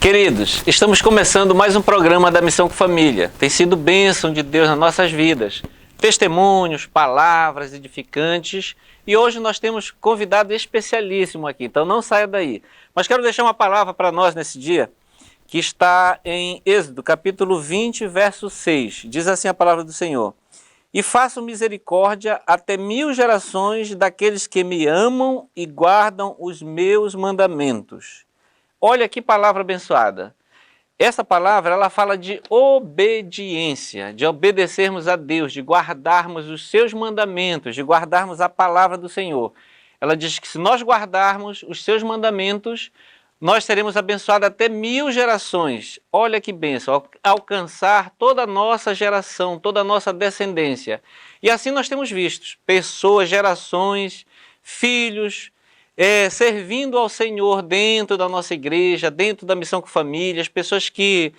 Queridos, estamos começando mais um programa da Missão com Família. Tem sido bênção de Deus nas nossas vidas. Testemunhos, palavras edificantes. E hoje nós temos convidado especialíssimo aqui, então não saia daí. Mas quero deixar uma palavra para nós nesse dia, que está em Êxodo, capítulo 20, verso 6. Diz assim a palavra do Senhor: E faço misericórdia até 1000 gerações daqueles que me amam e guardam os meus mandamentos. Olha que palavra abençoada. Essa palavra, ela fala de obediência, de obedecermos a Deus, de guardarmos os seus mandamentos, de guardarmos a palavra do Senhor. Ela diz que se nós guardarmos os seus mandamentos, nós seremos abençoados até 1000 gerações. Olha que bênção, alcançar toda a nossa geração, toda a nossa descendência. E assim nós temos visto pessoas, gerações, filhos, servindo ao Senhor dentro da nossa igreja, dentro da Missão com Família, as pessoas que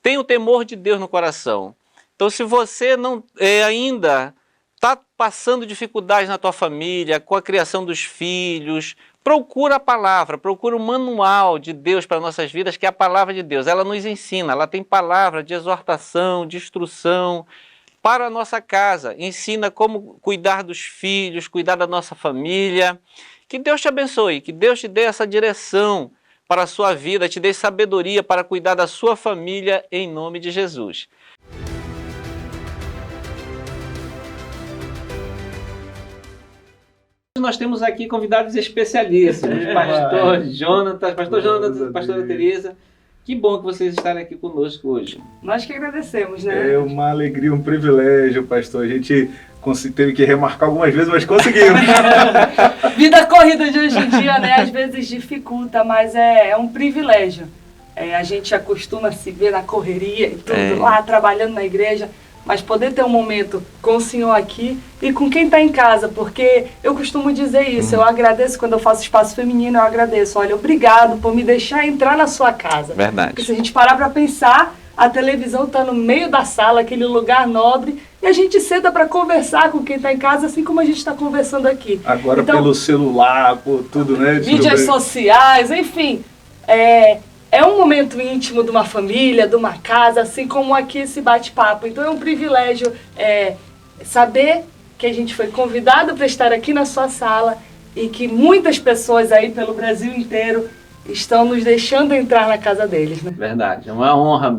têm o temor de Deus no coração. Então, se você não ainda está passando dificuldades na tua família, com a criação dos filhos, procura a palavra, procura o manual de Deus para nossas vidas, que é a palavra de Deus. Ela nos ensina, ela tem palavra de exortação, de instrução para a nossa casa. Ensina como cuidar dos filhos, cuidar da nossa família. Que Deus te abençoe, que Deus te dê essa direção para a sua vida, te dê sabedoria para cuidar da sua família, em nome de Jesus. Nós temos aqui convidados especialíssimos, pastor Jonatas, pastora Teresa. Que bom que vocês estarem aqui conosco hoje. Nós que agradecemos, né? É uma alegria, um privilégio, pastor. A gente teve que remarcar algumas vezes, mas conseguimos. Vida corrida de hoje em dia, né? Às vezes dificulta, mas é um privilégio. A gente acostuma se ver na correria e tudo, lá trabalhando na igreja, mas poder ter um momento com o Senhor aqui e com quem está em casa, porque eu costumo dizer isso, eu agradeço quando eu faço espaço feminino, eu agradeço. Olha, obrigado por me deixar entrar na sua casa. Verdade. Porque se a gente parar para pensar, a televisão está no meio da sala, aquele lugar nobre, e a gente senta para conversar com quem está em casa, assim como a gente está conversando aqui. Agora então, pelo celular, por tudo, né? Mídias sociais, enfim. É um momento íntimo de uma família, de uma casa, assim como aqui esse bate-papo. Então é um privilégio saber que a gente foi convidado para estar aqui na sua sala e que muitas pessoas aí pelo Brasil inteiro estão nos deixando entrar na casa deles, né? Verdade, é uma honra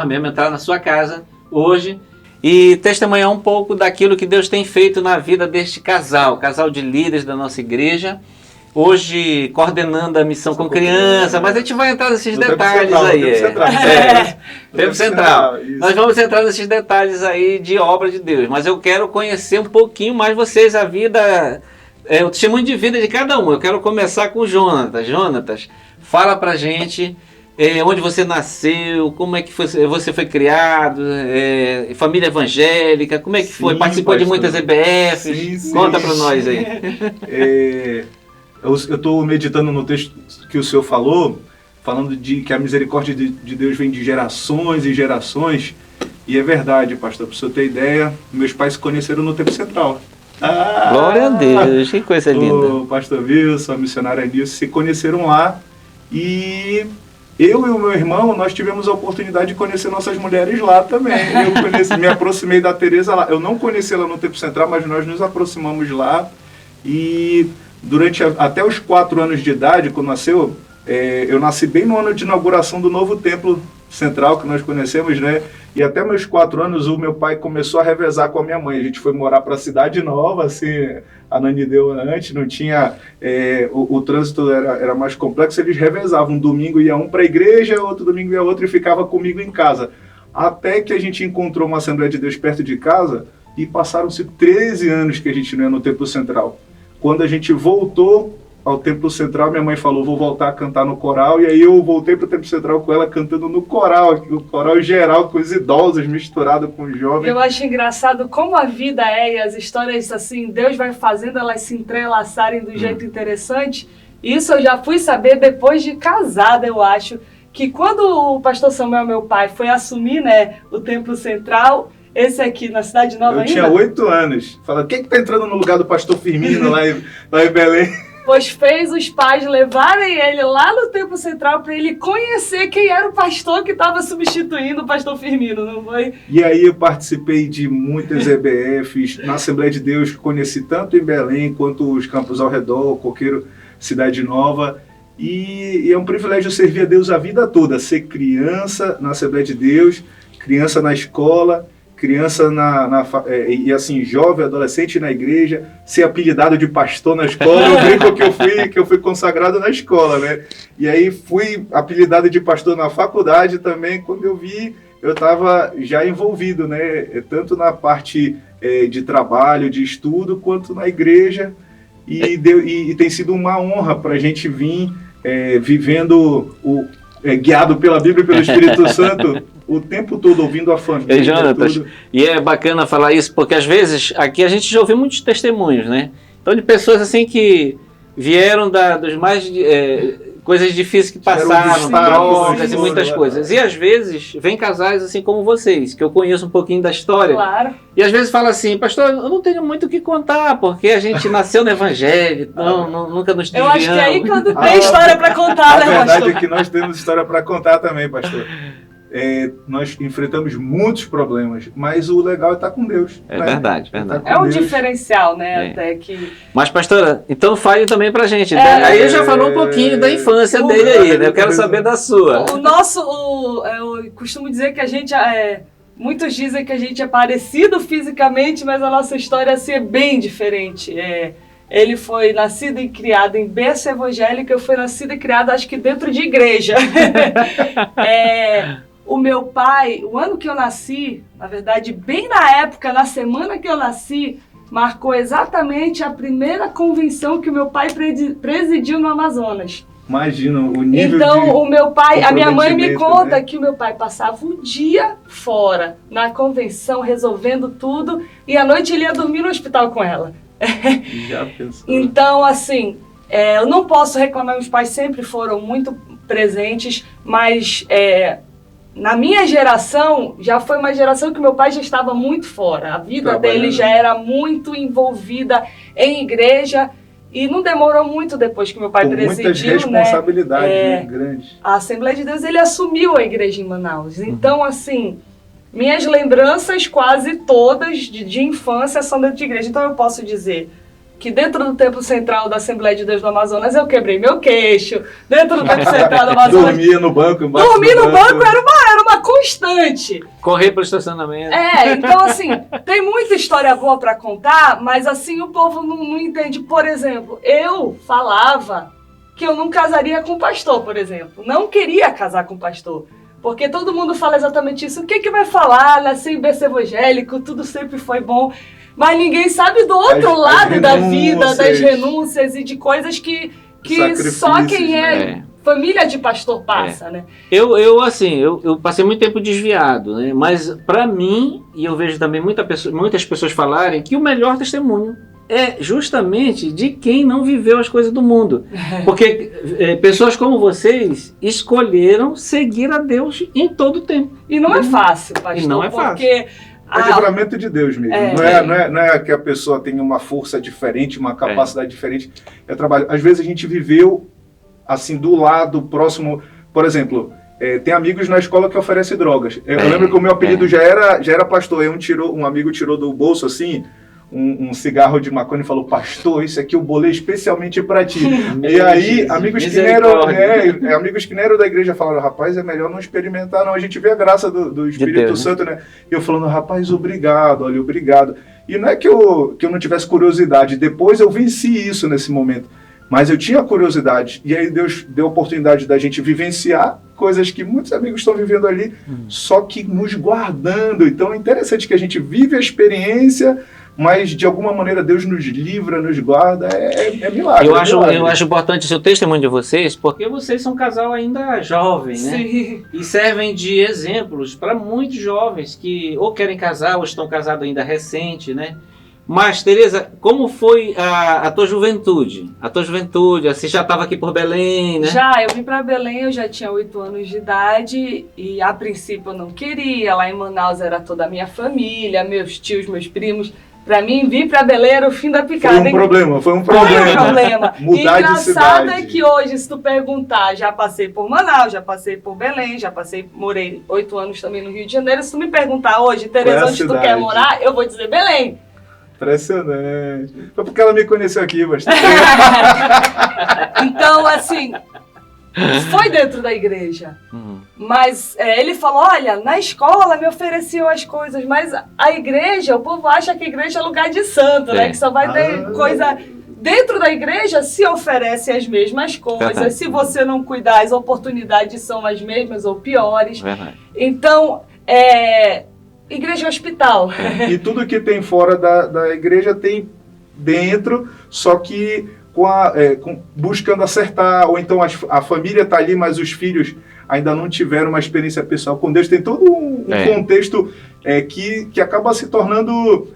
mesmo entrar na sua casa hoje e testemunhar um pouco daquilo que Deus tem feito na vida deste casal de líderes da nossa igreja. Hoje, coordenando a missão com criança, mas a gente vai entrar nesses detalhes aí. Tempo central. Nós vamos entrar nesses detalhes aí de obra de Deus, mas eu quero conhecer um pouquinho mais vocês, a vida, o testemunho de vida de cada um. Eu quero começar com o Jonatas. Jonatas, fala pra gente onde você nasceu, como é que você foi criado, família evangélica, como é que foi? Participou de muitas EBFs? Sim. Conta pra nós aí. Eu estou meditando no texto que o senhor falou, falando de que a misericórdia de Deus vem de gerações e gerações, e é verdade, pastor, para o senhor ter ideia, meus pais se conheceram no Tempo Central. Glória a Deus, que coisa linda. O pastor Wilson, a missionária Nilce, se conheceram lá, e eu e o meu irmão, nós tivemos a oportunidade de conhecer nossas mulheres lá também. Eu me aproximei da Teresa lá, eu não conheci ela no Tempo Central, mas nós nos aproximamos lá, e durante até os 4 anos de idade, quando nasceu, eu nasci bem no ano de inauguração do novo templo central que nós conhecemos, né? E até meus 4 anos o meu pai começou a revezar com a minha mãe. A gente foi morar para a Cidade Nova, assim, a Nanideu antes, não tinha... o trânsito era mais complexo, eles revezavam. Um domingo ia um para a igreja, outro domingo ia outro e ficava comigo em casa. Até que a gente encontrou uma Assembleia de Deus perto de casa e passaram-se 13 anos que a gente não ia no Templo Central. Quando a gente voltou ao Templo Central, minha mãe falou, vou voltar a cantar no coral, e aí eu voltei para o Templo Central com ela cantando no coral, o coral geral, com os idosos misturado com os jovens. Eu acho engraçado como a vida e as histórias assim, Deus vai fazendo elas se entrelaçarem do jeito interessante. Isso eu já fui saber depois de casada, eu acho, que quando o pastor Samuel, meu pai, foi assumir, né, o Templo Central, esse aqui na Cidade Nova ainda? Eu tinha 8 anos. Fala, quem que tá entrando no lugar do pastor Firmino lá em Belém? pois fez os pais levarem ele lá no Templo Central para ele conhecer quem era o pastor que estava substituindo o pastor Firmino, não foi? E aí eu participei de muitas EBFs, na Assembleia de Deus, conheci tanto em Belém quanto os campos ao redor, Coqueiro, Cidade Nova, e é um privilégio servir a Deus a vida toda, ser criança na Assembleia de Deus, criança na escola, criança e assim, jovem, adolescente na igreja, ser apelidado de pastor na escola. Eu brinco que eu fui consagrado na escola, né? E aí fui apelidado de pastor na faculdade também. Quando eu vi, eu estava já envolvido, né? Tanto na parte de trabalho, de estudo, quanto na igreja. E tem sido uma honra para a gente vir vivendo, guiado pela Bíblia e pelo Espírito Santo, o tempo todo ouvindo a família. Ei, Jonatas, e é bacana falar isso, porque às vezes aqui a gente já ouviu muitos testemunhos, né? Então, de pessoas assim que vieram dos mais coisas difíceis que passaram, drogas e muitas coisas. E às vezes vem casais assim como vocês, que eu conheço um pouquinho da história. Claro. E às vezes fala assim, pastor, eu não tenho muito o que contar, porque a gente nasceu no Evangelho, então nunca nos desviamos. Eu acho que aí quando tem história para contar, né, pastor? A verdade é que nós temos história para contar também, pastor. Nós enfrentamos muitos problemas, mas o legal é estar com Deus. É, né? Verdade. É um diferencial, né? Até que... Mas, pastora, então fale também pra gente. Aí já falou um pouquinho da infância dele aí, né? Eu quero saber da sua. Eu costumo dizer que a gente muitos dizem que a gente é parecido fisicamente, mas a nossa história assim, é bem diferente. Ele foi nascido e criado em berço evangélico, eu fui nascida e criada, acho que dentro de igreja. O meu pai, o ano que eu nasci, na verdade, bem na época, na semana que eu nasci, marcou exatamente a primeira convenção que o meu pai presidiu no Amazonas. Imagina o nível o meu pai, a minha mãe me conta, né, que o meu pai passava o dia fora, na convenção, resolvendo tudo, e à noite ele ia dormir no hospital com ela. Já pensou. Então, assim, eu não posso reclamar, meus pais sempre foram muito presentes, mas na minha geração, já foi uma geração que meu pai já estava muito fora. A vida dele já era muito envolvida em igreja e não demorou muito depois que meu pai presidiu, muitas responsabilidades grandes. A Assembleia de Deus, ele assumiu a igreja em Manaus. Então, assim, minhas lembranças quase todas de infância são dentro de igreja. Então eu posso dizer que dentro do Templo Central da Assembleia de Deus do Amazonas eu quebrei meu queixo. Dentro do Templo Central do Amazonas... Dormia no banco. Dormir no banco era uma constante. Correr para o estacionamento. Então assim, tem muita história boa para contar, mas assim o povo não entende. Por exemplo, eu falava que eu não casaria com pastor, por exemplo. Não queria casar com pastor. Porque todo mundo fala exatamente isso. O que vai falar? Nascer em berço evangélico, tudo sempre foi bom. Mas ninguém sabe do outro lado da vida, das renúncias e de coisas que só quem família de pastor passa, né? Eu passei muito tempo desviado, né? Mas para mim, e eu vejo também muitas pessoas falarem que o melhor testemunho é justamente de quem não viveu as coisas do mundo. Porque pessoas como vocês escolheram seguir a Deus em todo o tempo. E não é fácil, pastor. E não é fácil. Porque é livramento de Deus mesmo. Não é que a pessoa tenha uma força diferente, uma capacidade diferente. É trabalho. Às vezes a gente viveu assim do lado próximo. Por exemplo, tem amigos na escola que oferecem drogas. Eu lembro que o meu apelido já era pastor. Um amigo tirou do bolso assim um cigarro de maconha e falou: pastor, isso aqui eu bolei especialmente para ti. E aí, amigos que nem eram da igreja falaram: rapaz, é melhor não experimentar não. A gente vê a graça do Espírito Santo, né? E eu falando: rapaz, obrigado, olha, obrigado. E não é que eu não tivesse curiosidade, depois eu venci isso nesse momento. Mas eu tinha curiosidade, e aí Deus deu a oportunidade da gente vivenciar coisas que muitos amigos estão vivendo ali, só que nos guardando. Então é interessante que a gente vive a experiência, mas de alguma maneira Deus nos livra, nos guarda, é milagre. Eu acho importante o seu testemunho de vocês, porque vocês são um casal ainda jovem, né? Sim. E servem de exemplos para muitos jovens que ou querem casar ou estão casados ainda recente, né? Mas, Tereza, como foi a tua juventude? Você já estava aqui por Belém, né? Já, eu vim para Belém, eu já tinha 8 anos de idade e a princípio eu não queria. Lá em Manaus era toda a minha família, meus tios, meus primos. Para mim, vir para Belém era o fim da picada. Foi um problema. Foi um problema. Mudar de engraçado cidade. É que hoje, se tu perguntar, já passei por Manaus, já passei por Belém, morei 8 anos também no Rio de Janeiro. Se tu me perguntar hoje, Tereza, onde tu quer morar, eu vou dizer Belém. Impressionante. Foi porque ela me conheceu aqui bastante. Então, assim, foi dentro da igreja. Mas ele falou, olha, na escola me ofereciam as coisas, mas a igreja, o povo acha que a igreja é lugar de santo, né? Que só vai ter coisa... Dentro da igreja se oferecem as mesmas coisas. Se você não cuidar, as oportunidades são as mesmas ou piores. Verdade. Então, igreja é hospital. E tudo que tem fora da igreja tem dentro, só que buscando acertar, ou então a família está ali, mas os filhos ainda não tiveram uma experiência pessoal com Deus. Tem todo um contexto que acaba se tornando...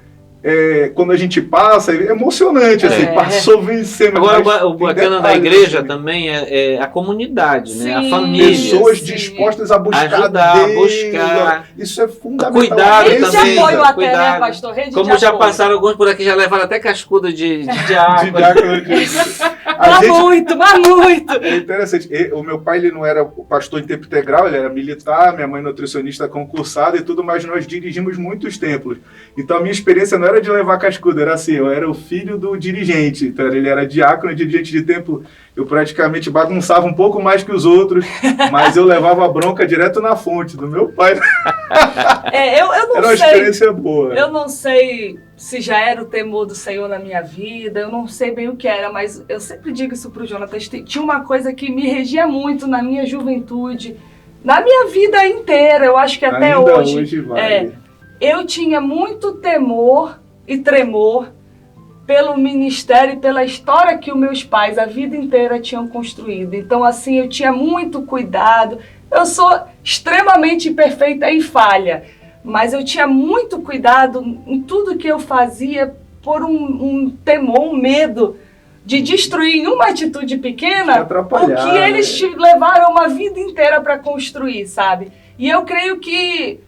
quando a gente passa, é emocionante, assim, passou, vencendo. Agora, o bacana da igreja também é a comunidade, né? A família. Pessoas dispostas a buscar ajudar, Deus, buscar. Isso é fundamental. Cuidado Rede também. de apoio até, Cuidado. né, pastor? Rede Como de já apoio. passaram alguns por aqui, já levaram até cascudo de diácono. Mas muito. É interessante. O meu pai, ele não era pastor em tempo integral, ele era militar, minha mãe nutricionista concursada e tudo, mas nós dirigimos muitos templos. Então a minha experiência não era de levar cascudo, era assim, eu era o filho do dirigente. Então ele era diácono, dirigente de templo. Eu praticamente bagunçava um pouco mais que os outros, mas eu levava a bronca direto na fonte do meu pai. Eu não sei. Era uma experiência boa. Eu não sei se já era o temor do Senhor na minha vida, eu não sei bem o que era, mas eu sempre digo isso pro Jonatas, tinha uma coisa que me regia muito na minha juventude, na minha vida inteira, eu acho que até Ainda hoje vai. eu tinha muito temor e tremor pelo ministério e pela história que os meus pais a vida inteira tinham construído. Então, assim, eu tinha muito cuidado. Eu sou extremamente imperfeita e falha, mas eu tinha muito cuidado em tudo que eu fazia por um temor, um medo de destruir em uma atitude pequena o que eles levaram uma vida inteira para construir, sabe? E eu creio que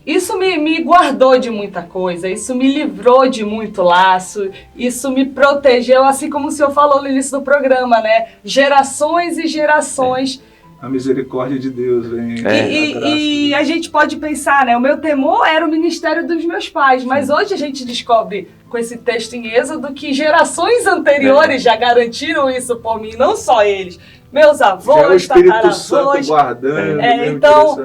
isso me guardou de muita coisa, isso me livrou de muito laço, isso me protegeu, assim como o senhor falou no início do programa, né? Gerações e gerações. A misericórdia de Deus vem. E a gente pode pensar, né? O meu temor era o ministério dos meus pais, mas hoje a gente descobre com esse texto em Êxodo que gerações anteriores já garantiram isso por mim, não só eles. Meus avós, tataravós. Então,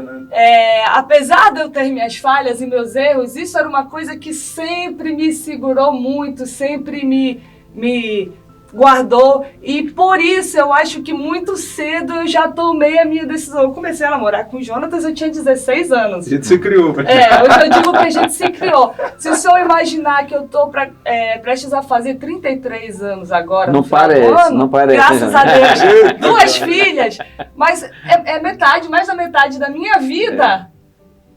apesar de eu ter minhas falhas e meus erros, isso era uma coisa que sempre me segurou muito, sempre me guardou. E por isso eu acho que muito cedo eu já tomei a minha decisão. Eu comecei a namorar com o Jonatas, eu tinha 16 anos. A gente se criou. Hoje eu digo que a gente se criou. Se o senhor imaginar que eu estou prestes a fazer 33 anos agora, não parece, não parece. Graças a Deus. 2 filhas. Mas mais da metade da minha vida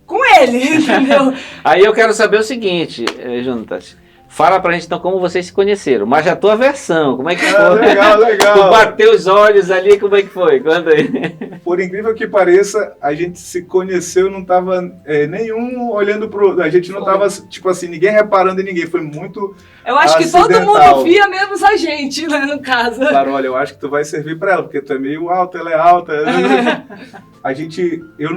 com ele, entendeu? Aí eu quero saber o seguinte, Jonatas. Fala pra gente então como vocês se conheceram, mas a tua versão, como é que foi? Legal. Tu bateu os olhos ali, como é que foi? Conta aí. Por incrível que pareça, a gente se conheceu, não tava nenhum olhando a gente não tava, tipo assim, ninguém reparando em ninguém, foi muito eu acho que todo mundo via menos a gente, né, no caso. Claro, olha, eu acho que tu vai servir pra ela, porque tu é meio alta, ela é alta.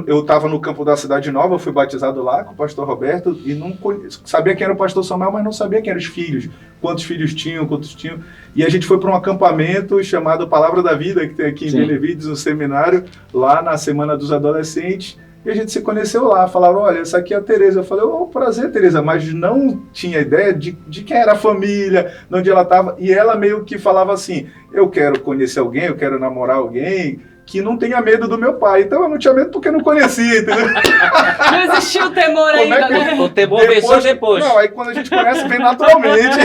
Eu tava no campo da Cidade Nova, fui batizado lá com o pastor Roberto e não sabia quem era o pastor Samuel, mas não sabia quem eram os filhos, quantos filhos tinham. E a gente foi para um acampamento chamado Palavra da Vida, que tem aqui em Benevides, um seminário, lá na Semana dos Adolescentes, e a gente se conheceu lá, falaram, olha, essa aqui é a Tereza. Eu falei, prazer, Tereza, mas não tinha ideia de quem era a família, de onde ela estava, e ela meio que falava assim, eu quero conhecer alguém, eu quero namorar alguém, que não tenha medo do meu pai. Então eu não tinha medo porque não conhecia, entendeu? Não existia o temor ainda, né? O temor vem só depois. Não, aí quando a gente conhece, vem naturalmente.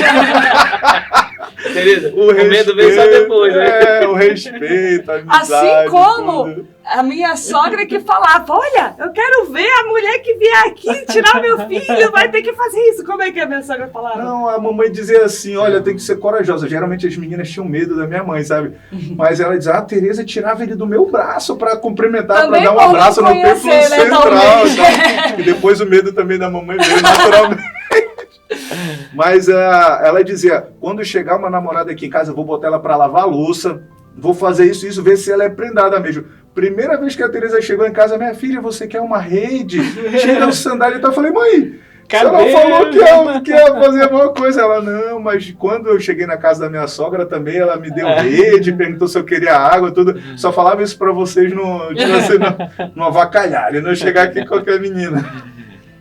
Tereza, o medo vem só depois, né? O respeito, a amizade. Assim como a minha sogra que falava, olha, eu quero ver a mulher que vier aqui tirar meu filho, vai ter que fazer isso. Como é que a minha sogra falava? Não, a mamãe dizia assim, olha, tem que ser corajosa. Geralmente as meninas tinham medo da minha mãe, sabe? Mas ela dizia, a Tereza tirava ele do meu braço para cumprimentar, para dar um abraço no templo central. E depois o medo também da mamãe veio naturalmente. Mas ela dizia, quando chegar uma namorada aqui em casa, eu vou botar ela para lavar a louça, vou fazer isso, ver se ela é prendada mesmo. Primeira vez que a Tereza chegou em casa, minha filha, você quer uma rede? Tira o sandália e tal. Eu falei, mãe, ela falou que ia fazer alguma coisa. Ela, não, mas quando eu cheguei na casa da minha sogra também, ela me deu rede, perguntou se eu queria água, tudo. Só falava isso pra vocês não avacalhar, e não chegar aqui com qualquer menina.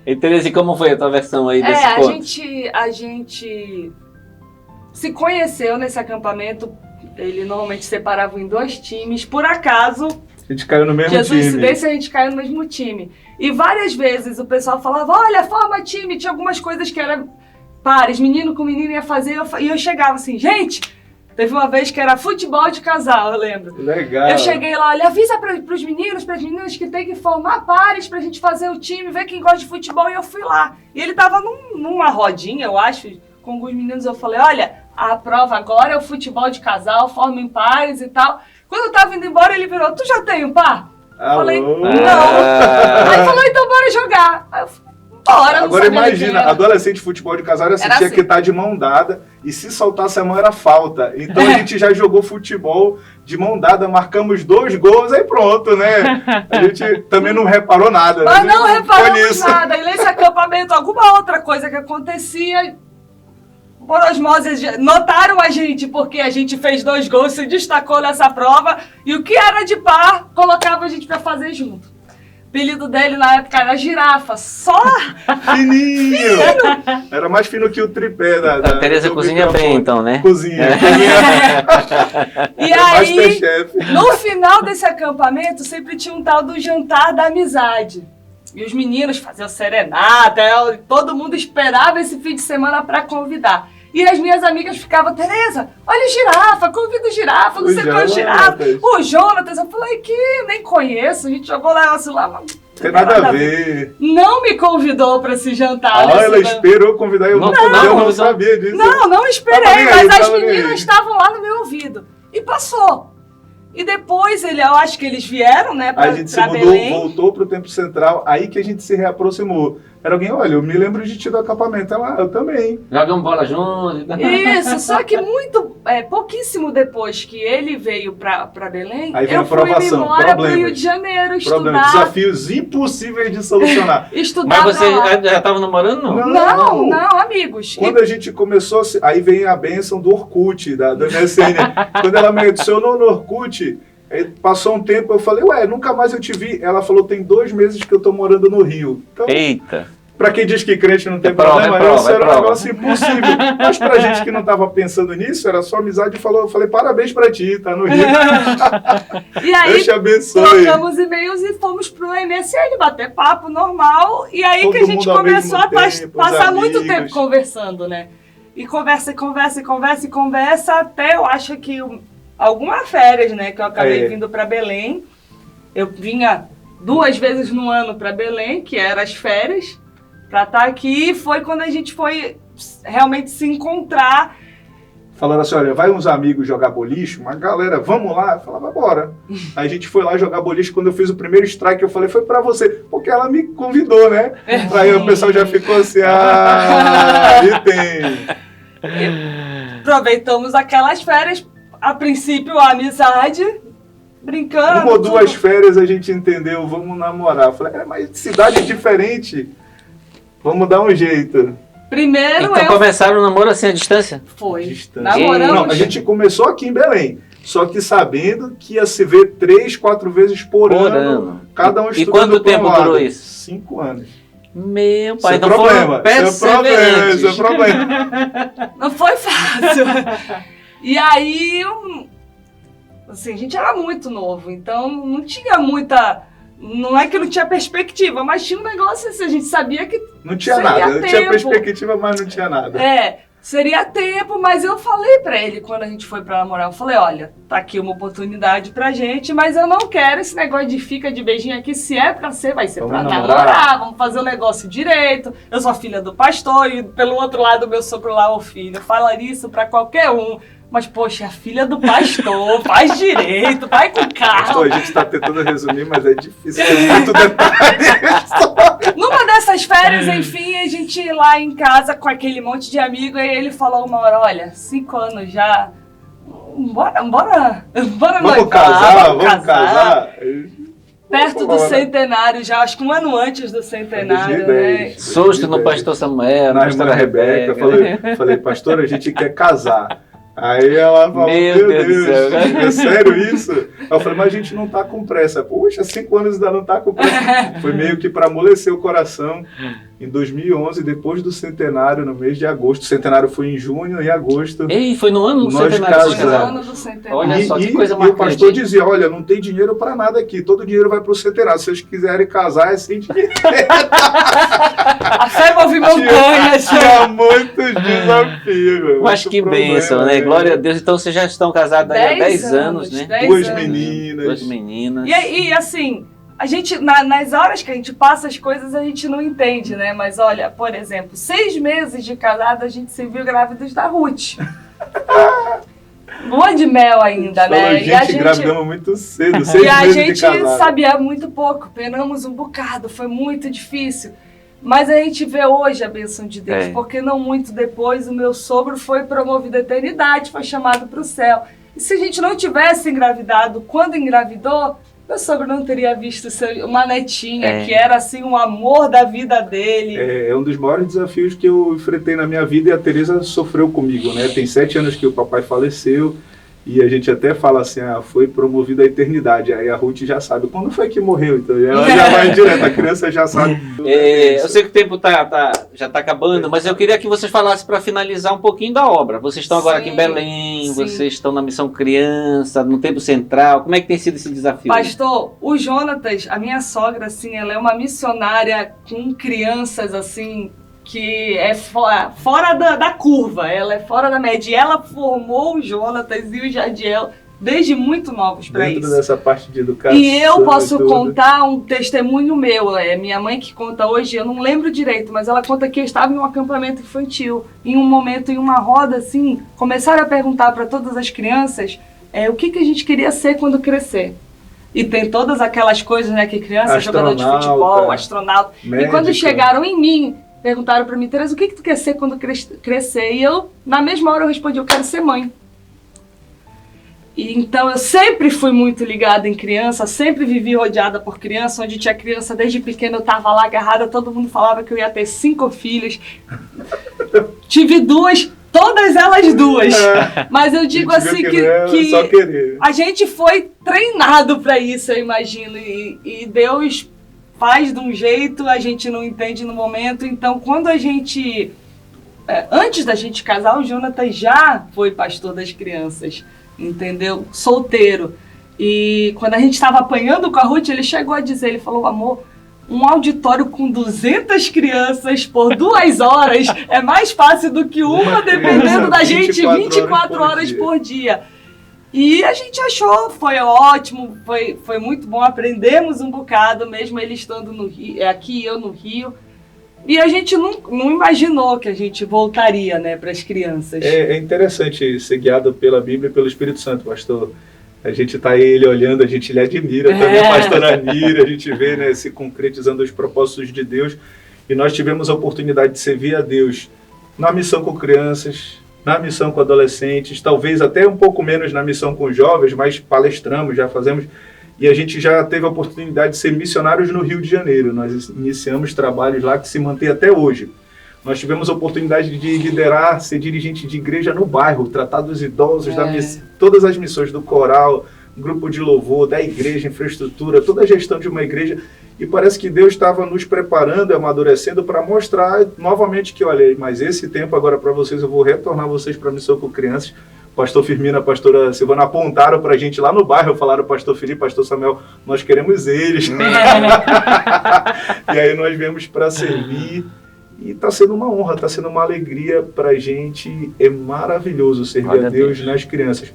E Tereza, como foi a tua versão aí desse ponto? A gente se conheceu nesse acampamento. Ele normalmente separava em 2 times. Por acaso, a gente caiu no mesmo time. Coincidência, a gente caiu no mesmo time. E várias vezes o pessoal falava, olha, forma time. Tinha algumas coisas que eram pares, menino com menino ia fazer. E eu chegava assim, gente, teve uma vez que era futebol de casal, eu lembro. Legal. Eu cheguei lá, olha, avisa pros meninos, pras meninas que tem que formar pares pra gente fazer o time, ver quem gosta de futebol. E eu fui lá. E ele tava numa rodinha, eu acho, com alguns meninos. Eu falei, olha, a prova agora é o futebol de casal, forma em pares e tal. Quando eu tava indo embora, ele virou, tu já tem um par? Falei, não. Aí falou, então bora jogar. Aí eu falei, bora, não. Agora imagina, adolescente futebol de casal assim, tinha que estar de mão dada, e se soltasse a mão era falta. Então a gente já jogou futebol de mão dada, marcamos 2 gols, aí pronto, né? A gente também não reparou nada. Mas não reparamos nada. E nesse acampamento, alguma outra coisa que acontecia, por osmose, notaram a gente, porque a gente fez 2 gols, se destacou nessa prova, e o que era de par, colocava a gente pra fazer junto. O apelido dele na época era Girafa, só fininho. Era mais fino que o tripé da a Tereza cozinha bem, então, né? Cozinha. E aí, no final desse acampamento, sempre tinha um tal do jantar da amizade. E os meninos faziam serenata, todo mundo esperava esse fim de semana para convidar. E as minhas amigas ficavam, Tereza, olha o Girafa, convida o Girafa, não sei qual é o Girafa. O Jonatas, eu falei que nem conheço, a gente jogou lá, mas tem nada a ver. Não me convidou para esse jantar. Ela esperou convidar, eu não sabia disso. Não esperei, mas as meninas estavam lá no meu ouvido. E passou. E depois, eu acho que eles vieram, né, pra Belém. A gente se mudou, voltou pro Tempo Central, aí que a gente se reaproximou. Era alguém, olha, eu me lembro de ti do acampamento. Ela, eu também. Jogamos bola juntos. Isso, só que pouquíssimo depois que ele veio pra Belém, aí eu fui embora pro Rio de Janeiro estudar. Desafios impossíveis de solucionar. Estudar. Mas você já estava namorando, não? Não, amigos. Quando a gente começou, aí vem a bênção do Orkut, do MSN. Quando ela me adicionou no Orkut, aí passou um tempo, eu falei, ué, nunca mais eu te vi. Ela falou, tem 2 meses que eu tô morando no Rio. Então, eita! Pra quem diz que crente não tem problema, isso era um negócio impossível. Mas pra gente que não tava pensando nisso, era só amizade, eu falei, parabéns pra ti, tá no Rio. E aí, Deus te abençoe. Trocamos e-mails e fomos pro MSN bater papo normal. E aí todo que a gente começou a passar muito tempo conversando, né? E conversa, até eu acho que alguma férias, né, que eu acabei vindo para Belém. Eu vinha 2 vezes no ano para Belém, que eram as férias, para estar aqui. E foi quando a gente foi realmente se encontrar. Falaram assim, olha, vai uns amigos jogar boliche, uma galera, vamos lá? Eu falava, bora. Aí a gente foi lá jogar boliche. Quando eu fiz o primeiro strike, eu falei, foi pra você, porque ela me convidou, né? Aí o pessoal já ficou assim, ali tem. Aproveitamos aquelas férias, a princípio a amizade, brincando. 1 ou 2 férias a gente entendeu, vamos namorar. Eu falei, mas cidade diferente, vamos dar um jeito. Primeiro então começaram o namoro assim à distância? Foi. Distância. Namoramos. Não, a gente começou aqui em Belém. Só que sabendo que ia se ver 3, 4 vezes por ano. Cada um estudando. E quanto tempo durou isso? 5 anos. Meu pai, então problema. Isso é problema. Não foi fácil. E aí, assim, a gente era muito novo, então não tinha muita... Não é que não tinha perspectiva, mas tinha um negócio assim, a gente sabia que não tinha nada, não tinha perspectiva, mas não tinha nada. Seria tempo, mas eu falei pra ele quando a gente foi pra namorar, eu falei, olha, tá aqui uma oportunidade pra gente, mas eu não quero esse negócio de fica de beijinho aqui, se é pra ser, vai ser pra namorar, vamos fazer o negócio direito, eu sou filha do pastor e pelo outro lado meu sogro lá, o filho, falaria isso pra qualquer um. Mas, poxa, a filha do pastor, faz direito, vai com calma. Pastor, a gente tá tentando resumir, mas é difícil, tem muito detalhe. Numa dessas férias, férias, enfim, a gente lá em casa com aquele monte de amigo, aí ele falou uma hora, olha, 5 anos já, bora Vamos casar. Perto do centenário já, acho que um ano antes do centenário, 2010, né? Susto no pastor Samuel, Na pastora irmã Rebeca, falei, pastora, a gente quer casar. Aí ela falou, meu Deus do céu, né? é sério isso? Aí eu falei, mas a gente não tá com pressa. Poxa, 5 anos ainda não tá com pressa. Foi meio que para amolecer o coração. Em 2011, depois do centenário, no mês de agosto, o centenário foi em junho e agosto. Ei, foi no ano do Nós centenário. casamos. Foi no ano do centenário. Olha só, que coisa E o marcante. pastor dizia, olha, não tem dinheiro para nada aqui, todo o dinheiro vai para o centenário. Se vocês quiserem casar, é sem dinheiro. A fé move montanhas. Tinha muitos desafios. Meu, Mas muito que problema, bênção, né? Glória a Deus. Então vocês já estão casados aí há 10 anos, né? 10 Duas anos. meninas. 2 meninas. E assim, a gente, nas horas que a gente passa as coisas, a gente não entende, né? Mas olha, por exemplo, 6 meses de casada, a gente se viu grávidos da Ruth. Lua de mel ainda, né? E a gente engravidamos muito cedo, 6 E a meses gente de casada. sabia muito pouco, penamos um bocado, foi muito difícil. Mas a gente vê hoje a bênção de Deus, porque não muito depois o meu sogro foi promovido à eternidade, foi chamado para o céu. E se a gente não tivesse engravidado, quando engravidou, meu sogro não teria visto uma netinha, que era assim o amor da vida dele. É um dos maiores desafios que eu enfrentei na minha vida e a Tereza sofreu comigo, né? Tem 7 anos que o papai faleceu e a gente até fala assim, foi promovido à eternidade. Aí a Ruth já sabe quando foi que morreu, então ela já vai direto, a criança já sabe. Eu sei que o tempo já está acabando, mas eu queria que vocês falassem para finalizar um pouquinho da obra. Vocês estão agora aqui em Belém, vocês estão na Missão Criança, no Tempo Central. Como é que tem sido esse desafio? Pastor, o Jonatas, a minha sogra, assim, ela é uma missionária com crianças, assim, que é fora da curva, ela é fora da média. E ela formou o Jonatas e o Jadiel desde muito novos para isso. Dentro dessa parte de educação. E eu posso contar um testemunho meu. É minha mãe que conta hoje, eu não lembro direito, mas ela conta que eu estava em um acampamento infantil. Em um momento, em uma roda, assim, começaram a perguntar para todas as crianças o que a gente queria ser quando crescer. E tem todas aquelas coisas, né, que criança, jogador de futebol, astronauta. Médica. E quando chegaram em mim, perguntaram para mim, Tereza, o que tu quer ser quando crescer? E eu, na mesma hora, eu respondi, eu quero ser mãe. E então eu sempre fui muito ligada em criança, sempre vivi rodeada por criança, onde tinha criança desde pequena, eu tava lá agarrada, todo mundo falava que eu ia ter 5 filhos. Tive 2, todas elas 2. Mas eu digo assim que a gente foi treinado para isso, eu imagino. E Deus faz de um jeito, a gente não entende no momento. Então, quando a gente... antes da gente casar, o Jonathan já foi pastor das crianças, entendeu? Solteiro. E quando a gente estava apanhando com a Ruth, ele chegou a dizer, ele falou, amor, um auditório com 200 crianças por 2 horas é mais fácil do que uma, dependendo da gente, 24 horas por dia. E a gente achou, foi ótimo, foi muito bom, aprendemos um bocado, mesmo ele estando no Rio, aqui eu no Rio. E a gente não imaginou que a gente voltaria, né, para as crianças. É interessante ser guiado pela Bíblia e pelo Espírito Santo, pastor. A gente está aí, ele olhando, a gente lhe admira, também a pastora Anira, a gente vê, né, se concretizando os propósitos de Deus. E nós tivemos a oportunidade de servir a Deus na missão com crianças, na missão com adolescentes, talvez até um pouco menos na missão com jovens, mas palestramos, já fazemos. E a gente já teve a oportunidade de ser missionários no Rio de Janeiro. Nós iniciamos trabalhos lá que se mantém até hoje. Nós tivemos a oportunidade de liderar, ser dirigente de igreja no bairro, tratar dos idosos, todas as missões do coral, grupo de louvor, da igreja, infraestrutura, toda a gestão de uma igreja. E parece que Deus estava nos preparando, amadurecendo para mostrar novamente que, olha, mas esse tempo agora para vocês, eu vou retornar vocês para a missão com crianças. Pastor Firmino, a pastora Silvana apontaram para a gente lá no bairro, falaram, pastor Felipe, pastor Samuel, nós queremos eles. E aí nós viemos para servir. E está sendo uma honra, está sendo uma alegria para a gente. É maravilhoso servir a Deus nas crianças.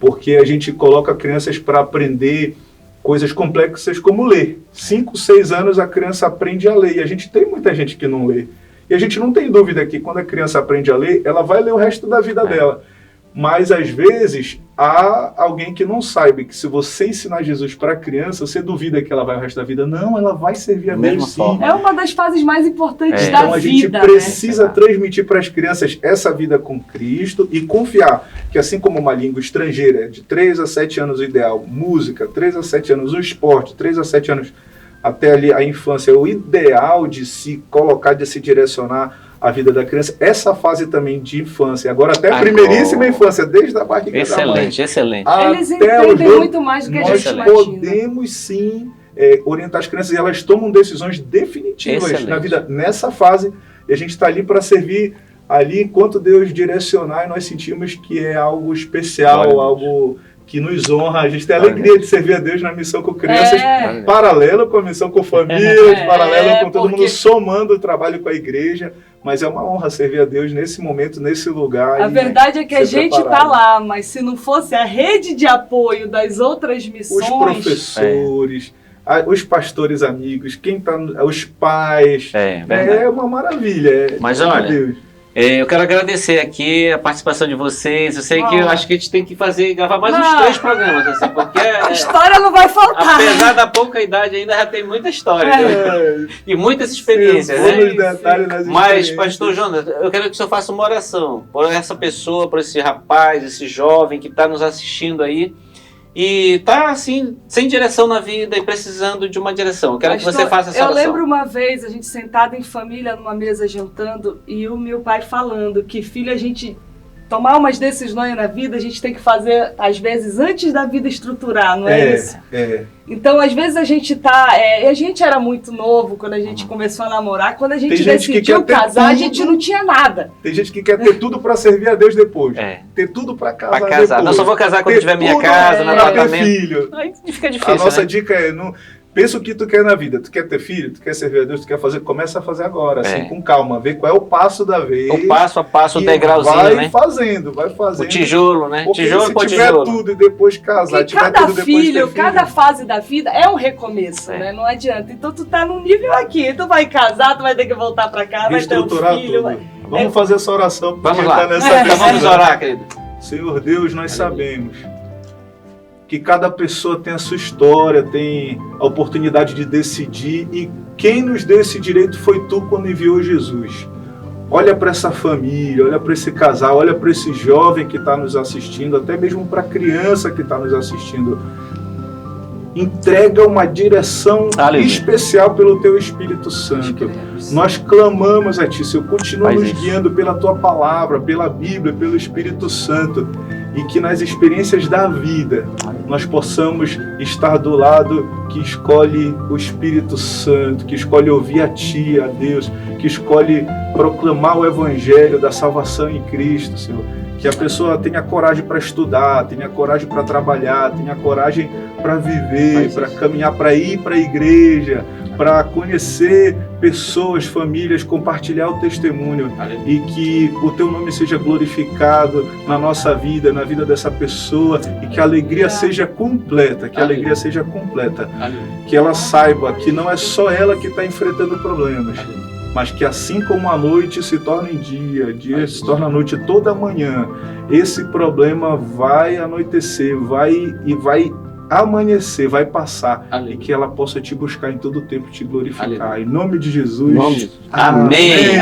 Porque a gente coloca crianças para aprender coisas complexas como ler. 5, 6 anos a criança aprende a ler. E a gente tem muita gente que não lê. E a gente não tem dúvida que quando a criança aprende a ler, ela vai ler o resto da vida dela. Mas, às vezes, há alguém que não saiba que se você ensinar Jesus para a criança, você duvida que ela vai o resto da vida. Não, ela vai servir a Deus sim. É uma das fases mais importantes da então, a gente vida, precisa né? transmitir para as crianças essa vida com Cristo e confiar que, assim como uma língua estrangeira, de 3 a 7 anos o ideal, música, 3 a 7 anos o esporte, 3 a 7 anos até ali a infância, é o ideal de se colocar, de se direcionar a vida da criança, essa fase também de infância, agora até a primeiríssima infância, desde a barriga da mãe. Excelente. Eles entendem muito mais do que a gente imagina. Nós podemos sim orientar as crianças e elas tomam decisões definitivas na vida nessa fase, e a gente está ali para servir ali enquanto Deus direcionar, e nós sentimos que é algo especial, algo que nos honra. A gente tem a alegria de servir a Deus na missão com crianças, paralelo com a missão com famílias, paralelo com todo mundo, somando o trabalho com a igreja. Mas é uma honra servir a Deus nesse momento, nesse lugar. A verdade é que a gente está lá, mas se não fosse a rede de apoio das outras missões... Os professores, os pastores amigos, quem tá, os pais, é uma maravilha. Mas olha, Deus. Eu quero agradecer aqui a participação de vocês. Eu sei que eu acho que a gente tem que gravar mais uns 3 programas, assim, porque a história não vai faltar. Apesar da pouca idade, ainda já tem muita história e muitas experiências. Mas, pastor Jonas, eu quero que o senhor faça uma oração por essa pessoa, por esse rapaz, esse jovem que está nos assistindo aí e está assim, sem direção na vida e precisando de uma direção. Eu quero que você faça essa oração. Eu lembro uma vez, a gente sentado em família numa mesa jantando e o meu pai falando que, filho, a gente tomar umas decisões na vida, a gente tem que fazer, às vezes, antes da vida estruturar, não é isso? Então, às vezes, a gente a gente era muito novo quando a gente começou a namorar. Quando a gente decidiu casar, a gente não tinha nada. Tem gente que quer ter tudo para servir a Deus depois. Ter tudo para casar depois. Não, só vou casar quando tiver minha casa, no apartamento. Ter filho. Aí fica difícil, a nossa dica é... Pensa o que tu quer na vida. Tu quer ter filho? Tu quer servir a Deus? Tu quer fazer? Começa a fazer agora, assim, com calma. Vê qual é o passo da vez. O passo a passo, o degrauzinho, vai fazendo. O tijolo, né? Porque tijolo se tiver tudo e depois casar, tiver cada tudo depois filho, cada fase da vida é um recomeço, né? Não adianta. Então tu tá num nível aqui, tu vai casar, tu vai ter que voltar pra cá, vai ter um filho. Vamos fazer essa oração. Vamos lá. Então vamos orar, querido. Senhor Deus, nós sabemos que cada pessoa tem a sua história, tem a oportunidade de decidir, e quem nos deu esse direito foi Tu quando enviou Jesus. Olha para essa família, olha para esse casal, olha para esse jovem que está nos assistindo, até mesmo para a criança que está nos assistindo. Entrega uma direção especial pelo Teu Espírito Santo. Nós clamamos a Ti, Senhor, continua nos guiando pela Tua palavra, pela Bíblia, pelo Espírito Santo, e que nas experiências da vida nós possamos estar do lado que escolhe o Espírito Santo, que escolhe ouvir a Ti, a Deus, que escolhe proclamar o Evangelho da salvação em Cristo, Senhor. Que a pessoa tenha coragem para estudar, tenha coragem para trabalhar, tenha coragem para viver, para caminhar, para ir para a igreja, para conhecer pessoas, famílias, compartilhar o testemunho, e que o Teu nome seja glorificado na nossa vida, na vida dessa pessoa, e que a alegria seja completa, que ela saiba que não é só ela que está enfrentando problemas, mas que assim como a noite se torna em dia, dia se torna noite toda manhã, esse problema vai anoitecer, vai amanhecer, vai passar, e que ela possa Te buscar em todo o tempo, Te glorificar. Em nome de Jesus. Amém.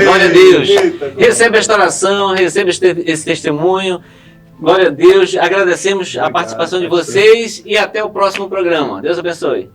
Glória a Deus. Receba esta oração, receba esse testemunho. Glória a Deus. Agradecemos a participação de vocês e até o próximo programa. Deus abençoe.